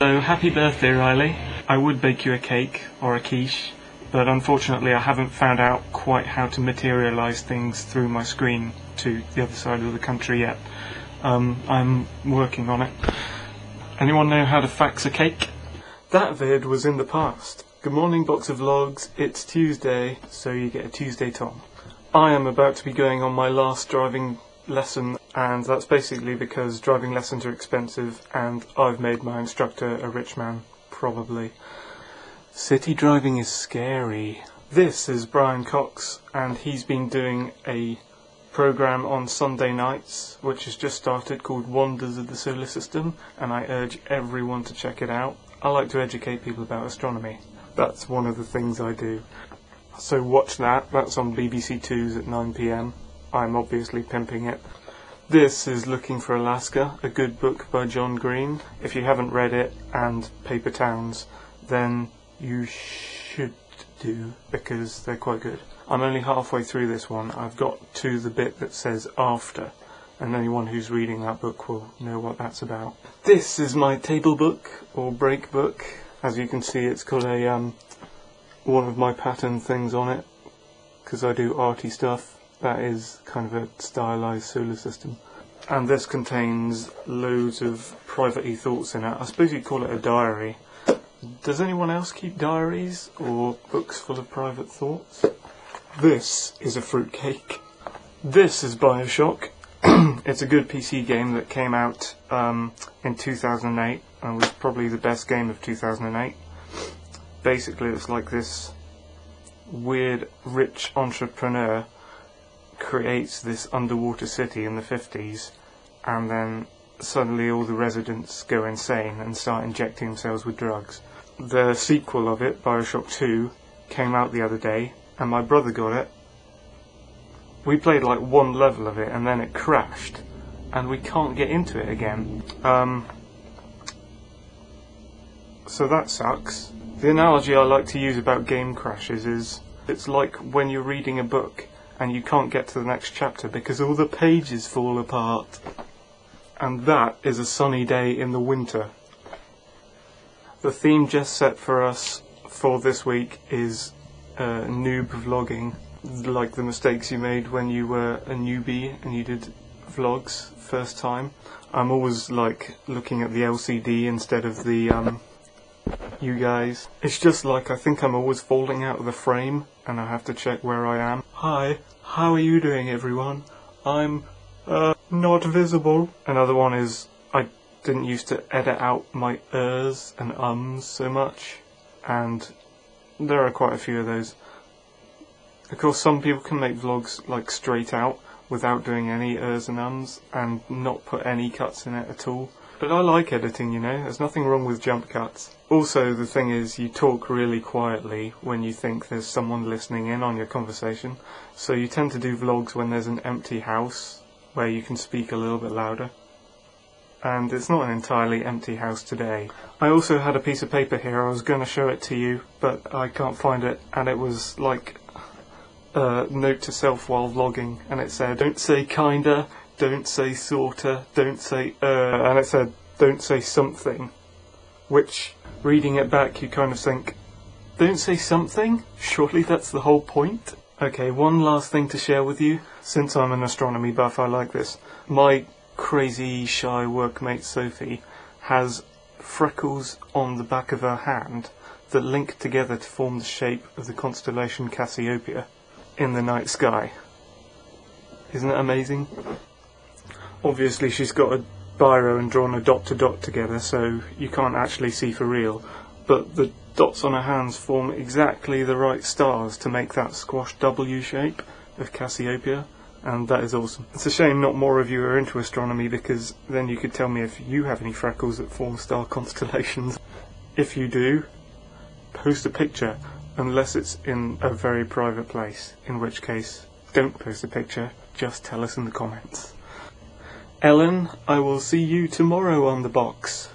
So, happy birthday, Riley. I would bake you a cake or a quiche, but unfortunately I haven't found out quite how to materialise things through my screen to the other side of the country yet. I'm working on it. Anyone know how to fax a cake? That vid was in the past. Good morning, box of logs. It's Tuesday, so you get a Tuesday Tom. I am about to be going on my last driving lesson, and that's basically because driving lessons are expensive and I've made my instructor a rich man, probably. City driving is scary. This is Brian Cox, and he's been doing a program on Sunday nights which has just started called Wonders of the Solar System, and I urge everyone to check it out. I like to educate people about astronomy. That's one of the things I do. So watch that. That's on BBC 2's at 9 PM. I'm obviously pimping it. This is Looking for Alaska, a good book by John Green. If you haven't read it, and Paper Towns, then you should do, because they're quite good. I'm only halfway through this one. I've got to the bit that says after, and anyone who's reading that book will know what that's about. This is my table book, or break book. As you can see, it's got a one of my pattern things on it, because I do arty stuff. That is kind of a stylised solar system. And this contains loads of private thoughts in it. I suppose you'd call it a diary. Does anyone else keep diaries or books full of private thoughts? This is a fruitcake. This is Bioshock. It's a good PC game that came out in 2008 and was probably the best game of 2008. Basically, it's like this weird rich entrepreneur creates this underwater city in the 50s, and then suddenly all the residents go insane and start injecting themselves with drugs. The sequel of it, Bioshock 2, came out the other day, and my brother got it. We played like one level of it and then it crashed, and we can't get into it again. So that sucks. The analogy I like to use about game crashes is, it's like when you're reading a book and you can't get to the next chapter because all the pages fall apart. And that is a sunny day in the winter. The theme just set for us for this week is noob vlogging, like the mistakes you made when you were a newbie and you did vlogs first time. I'm always like looking at the LCD instead of the you guys. It's just like I think I'm always falling out of the frame and I have to check where I am. Hi, how are you doing, everyone? I'm not visible. Another one is I didn't used to edit out my ers and ums so much, and there are quite a few of those. Of course, some people can make vlogs like straight out without doing any ers and ums and not put any cuts in it at all. But I like editing, you know, there's nothing wrong with jump cuts. Also, the thing is, you talk really quietly when you think there's someone listening in on your conversation, so you tend to do vlogs when there's an empty house where you can speak a little bit louder. And it's not an entirely empty house today. I also had a piece of paper here. I was going to show it to you, but I can't find it, and it was like a note to self while vlogging, and it said, don't say kinda, don't say sorta, don't say and it said, don't say something, which, reading it back, you kind of think, don't say something? Surely that's the whole point? Okay, one last thing to share with you. Since I'm an astronomy buff, I like this. My crazy, shy workmate Sophie has freckles on the back of her hand that link together to form the shape of the constellation Cassiopeia in the night sky. Isn't it amazing? Obviously she's got a biro and drawn a dot to dot together, so you can't actually see for real, but the dots on her hands form exactly the right stars to make that squash W shape of Cassiopeia, and that is awesome. It's a shame not more of you are into astronomy, because then you could tell me if you have any freckles that form star constellations. If you do, post a picture, unless it's in a very private place, in which case don't post a picture, just tell us in the comments. Ellen, I will see you tomorrow on the box.